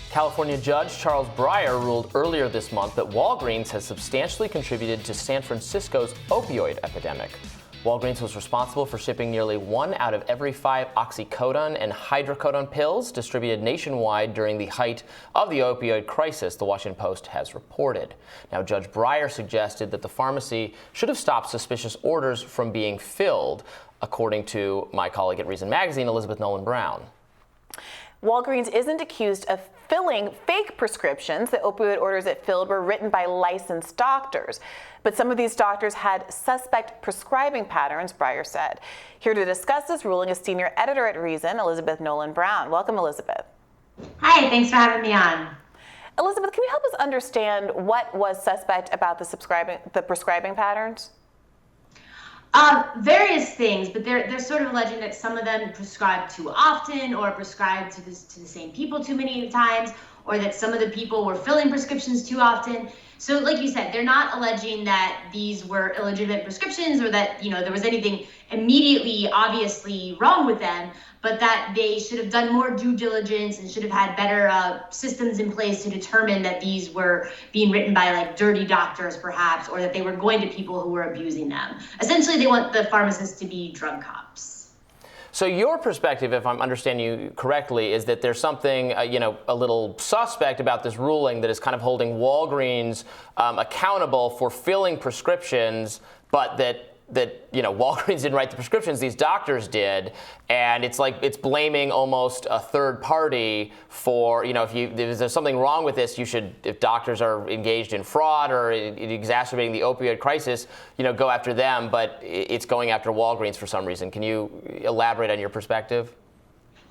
California Judge Charles Breyer ruled earlier this month that Walgreens has substantially contributed to San Francisco's opioid epidemic. Walgreens was responsible for shipping nearly 1 out of every 5 oxycodone and hydrocodone pills distributed nationwide during the height of the opioid crisis, the Washington Post has reported. Now, Judge Breyer suggested that the pharmacy should have stopped suspicious orders from being filled, according to my colleague at Reason Magazine, Elizabeth Nolan Brown. Walgreens isn't accused of filling fake prescriptions. The opioid orders it filled were written by licensed doctors. But some of these doctors had suspect prescribing patterns, Breyer said. Here to discuss this ruling is senior editor at Reason, Elizabeth Nolan Brown. Welcome, Elizabeth. Hi, thanks for having me on. Elizabeth, can you help us understand what was suspect about the prescribing patterns? Various things, but they're sort of alleging that some of them prescribed too often or prescribed to the same people too many times, or that some of the people were filling prescriptions too often. So like you said, they're not alleging that these were illegitimate prescriptions or that, there was anything immediately obviously wrong with them, but that they should have done more due diligence and should have had better systems in place to determine that these were being written by like dirty doctors perhaps, or that they were going to people who were abusing them. Essentially, they want the pharmacists to be drug cops. So your perspective, if I'm understanding you correctly, is that there's something, a little suspect about this ruling that is kind of holding Walgreens accountable for filling prescriptions, but that Walgreens didn't write the prescriptions, these doctors did, and it's like it's blaming almost a third party for, if there's something wrong with this, if doctors are engaged in fraud or exacerbating the opioid crisis, go after them, but it's going after Walgreens for some reason. Can you elaborate on your perspective?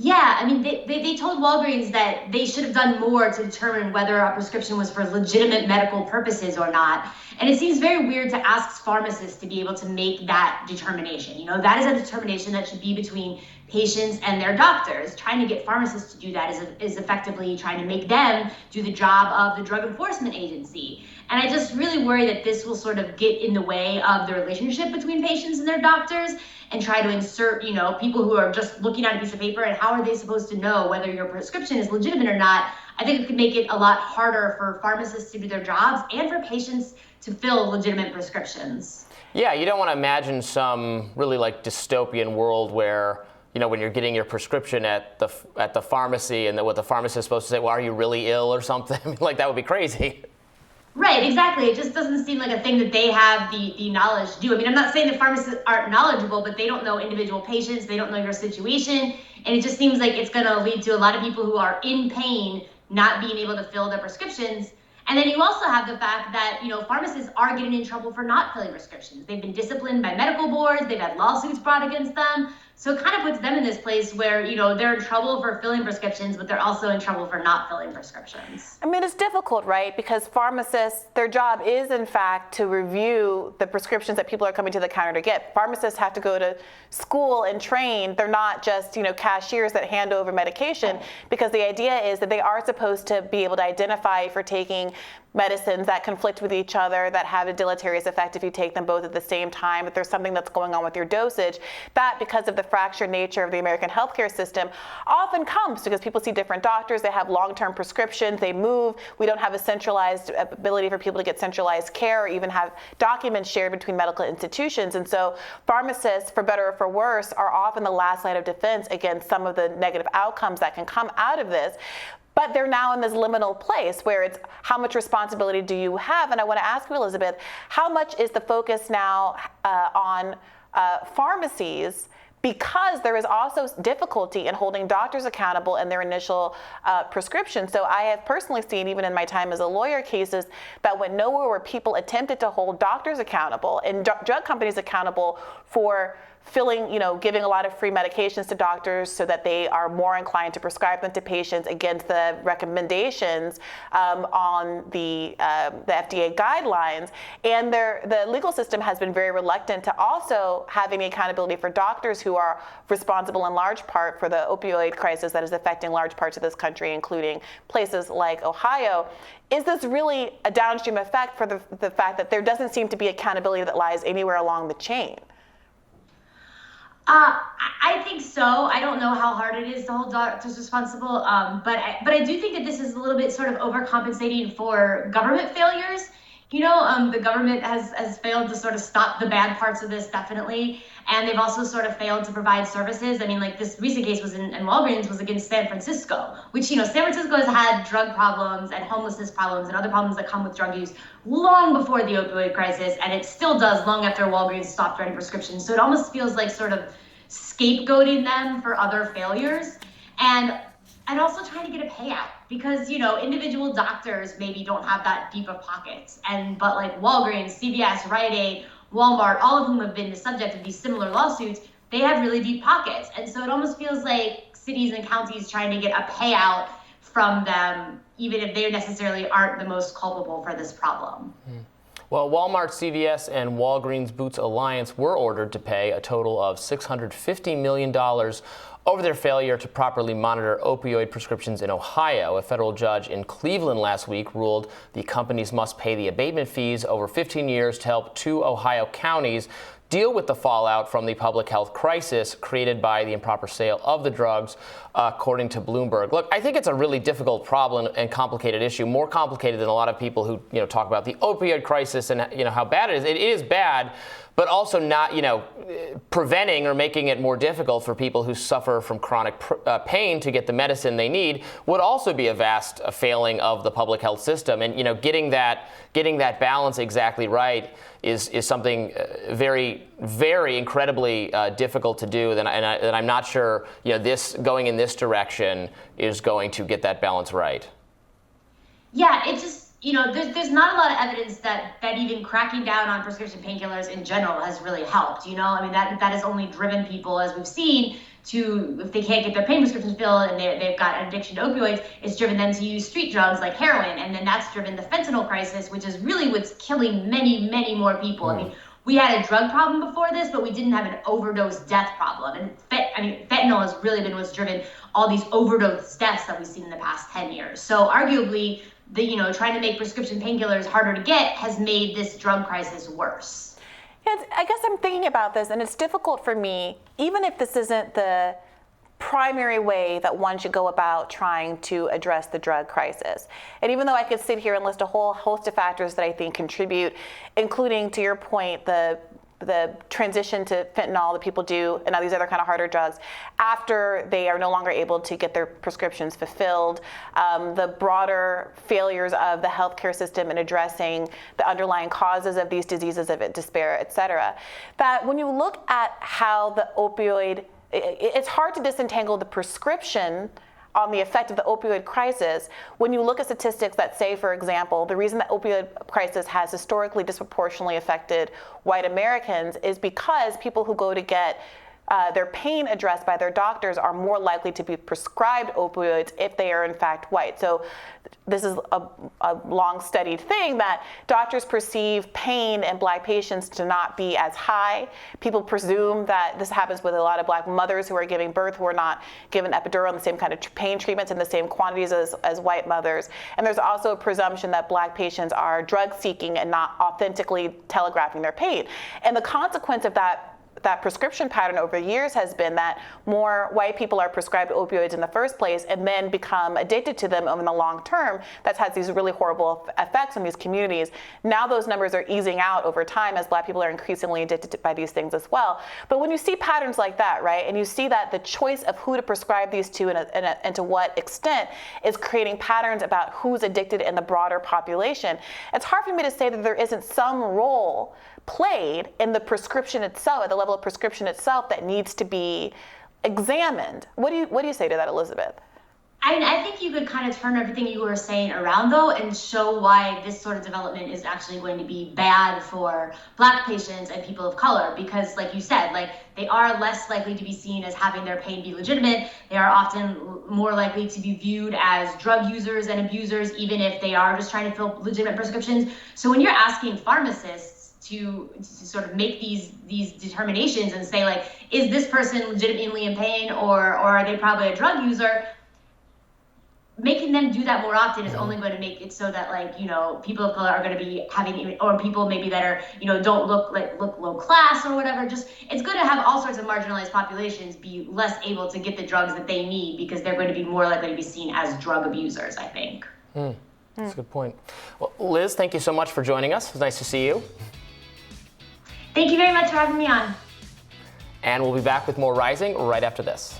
Yeah, I mean, they told Walgreens that they should have done more to determine whether a prescription was for legitimate medical purposes or not. And it seems very weird to ask pharmacists to be able to make that determination. That is a determination that should be between patients and their doctors. Trying to get pharmacists to do that is effectively trying to make them do the job of the Drug Enforcement Agency. And I just really worry that this will sort of get in the way of the relationship between patients and their doctors and try to insert, people who are just looking at a piece of paper and how are they supposed to know whether your prescription is legitimate or not. I think it could make it a lot harder for pharmacists to do their jobs and for patients to fill legitimate prescriptions. Yeah, you don't want to imagine some really like dystopian world where when you're getting your prescription at the pharmacy and what the pharmacist is supposed to say, well, are you really ill or something? Like that would be crazy. Right, exactly. It just doesn't seem like a thing that they have the knowledge to do. I mean, I'm not saying that pharmacists aren't knowledgeable, but they don't know individual patients. They don't know your situation. And it just seems like it's going to lead to a lot of people who are in pain not being able to fill their prescriptions. And then you also have the fact that, pharmacists are getting in trouble for not filling prescriptions. They've been disciplined by medical boards. They've had lawsuits brought against them. So it kind of puts them in this place where, they're in trouble for filling prescriptions, but they're also in trouble for not filling prescriptions. I mean, it's difficult, right? Because pharmacists, their job is, in fact, to review the prescriptions that people are coming to the counter to get. Pharmacists have to go to school and train. They're not just, cashiers that hand over medication, because the idea is that they are supposed to be able to identify if you're taking medicines that conflict with each other, that have a deleterious effect if you take them both at the same time, if there's something that's going on with your dosage. That, because of the fractured nature of the American healthcare system, often comes because people see different doctors, they have long-term prescriptions, they move. We don't have a centralized ability for people to get centralized care or even have documents shared between medical institutions. And so pharmacists, for better or for worse, are often the last line of defense against some of the negative outcomes that can come out of this. But they're now in this liminal place where it's how much responsibility do you have? And I want to ask you, Elizabeth, how much is the focus now on pharmacies, because there is also difficulty in holding doctors accountable in their initial prescription. So I have personally seen, even in my time as a lawyer, cases that went nowhere where people attempted to hold doctors accountable and drug companies accountable for filling, giving a lot of free medications to doctors so that they are more inclined to prescribe them to patients against the recommendations on the FDA guidelines. And the legal system has been very reluctant to also have any accountability for doctors who are responsible in large part for the opioid crisis that is affecting large parts of this country, including places like Ohio. Is this really a downstream effect for the fact that there doesn't seem to be accountability that lies anywhere along the chain? I think so. I don't know how hard it is to hold doctors responsible, but I do think that this is a little bit sort of overcompensating for government failures. The government has failed to sort of stop the bad parts of this, definitely, and they've also sort of failed to provide services. I mean, like this recent case was in Walgreens was against San Francisco, which, San Francisco has had drug problems and homelessness problems and other problems that come with drug use long before the opioid crisis, and it still does long after Walgreens stopped writing prescriptions. So it almost feels like sort of scapegoating them for other failures, and also trying to get a payout because individual doctors maybe don't have that deep of pockets, but like Walgreens, CVS, Rite Aid, Walmart, all of whom have been the subject of these similar lawsuits, they have really deep pockets, and so it almost feels like cities and counties trying to get a payout from them, even if they necessarily aren't the most culpable for this problem. Well, Walmart, CVS, and Walgreens Boots Alliance were ordered to pay a total of $650 million over their failure to properly monitor opioid prescriptions in Ohio. A federal judge in Cleveland last week ruled the companies must pay the abatement fees over 15 years to help 2 Ohio counties deal with the fallout from the public health crisis created by the improper sale of the drugs, according to Bloomberg. Look, I think it's a really difficult problem and complicated issue, more complicated than a lot of people who talk about the opioid crisis and how bad it is. It is bad, but also not preventing or making it more difficult for people who suffer from chronic pain to get the medicine they need would also be a vast failing of the public health system. And getting that balance exactly right is something very, very incredibly difficult to do. And I'm not sure this going in this direction is going to get that balance right. Yeah, it just there's not a lot of evidence that even cracking down on prescription painkillers in general has really helped. I mean that has only driven people, as we've seen, to, if they can't get their pain prescriptions filled and they've got an addiction to opioids, it's driven them to use street drugs like heroin, and then that's driven the fentanyl crisis, which is really what's killing many, many more people. I mean, we had a drug problem before this, but we didn't have an overdose death problem. And fentanyl has really been what's driven all these overdose deaths that we've seen in the past 10 years. So arguably, trying to make prescription painkillers harder to get has made this drug crisis worse. I guess I'm thinking about this, and it's difficult for me, even if this isn't the primary way that one should go about trying to address the drug crisis. And even though I could sit here and list a whole host of factors that I think contribute, including, to your point, the transition to fentanyl that people do and all these other kind of harder drugs after they are no longer able to get their prescriptions fulfilled, the broader failures of the healthcare system in addressing the underlying causes of these diseases of despair, et cetera, that when you look at how the opioid, it's hard to disentangle the prescription on the effect of the opioid crisis when you look at statistics that say, for example, the reason the opioid crisis has historically disproportionately affected white Americans is because people who go to get their pain addressed by their doctors are more likely to be prescribed opioids if they are in fact white. So this is a long studied thing that doctors perceive pain in black patients to not be as high. People presume that this happens with a lot of black mothers who are giving birth who are not given epidural and the same kind of pain treatments in the same quantities as white mothers. And there's also a presumption that black patients are drug seeking and not authentically telegraphing their pain. And the consequence of that prescription pattern over years has been that more white people are prescribed opioids in the first place and then become addicted to them in the long term. That has these really horrible effects on these communities. Now those numbers are easing out over time as black people are increasingly addicted by these things as well. But when you see patterns like that, right, and you see that the choice of who to prescribe these to and to what extent is creating patterns about who's addicted in the broader population, it's hard for me to say that there isn't some role played in the prescription itself, at the level of prescription itself, that needs to be examined. What do you say to that, Elizabeth? I think you could kind of turn everything you were saying around, though, and show why this sort of development is actually going to be bad for Black patients and people of color. Because, like you said, they are less likely to be seen as having their pain be legitimate. They are often more likely to be viewed as drug users and abusers, even if they are just trying to fill legitimate prescriptions. So when you're asking pharmacists to sort of make these determinations and say, is this person legitimately in pain, or are they probably a drug user? making them do that more often is only going to make it so that, like, people of color are going to be having, or people maybe that are, don't look low class or whatever. Just, it's going to have all sorts of marginalized populations be less able to get the drugs that they need because they're going to be more likely to be seen as drug abusers, I think. That's a good point. Well, Liz, thank you so much for joining us. It was nice to see you. Thank you very much for having me on. And we'll be back with more Rising right after this.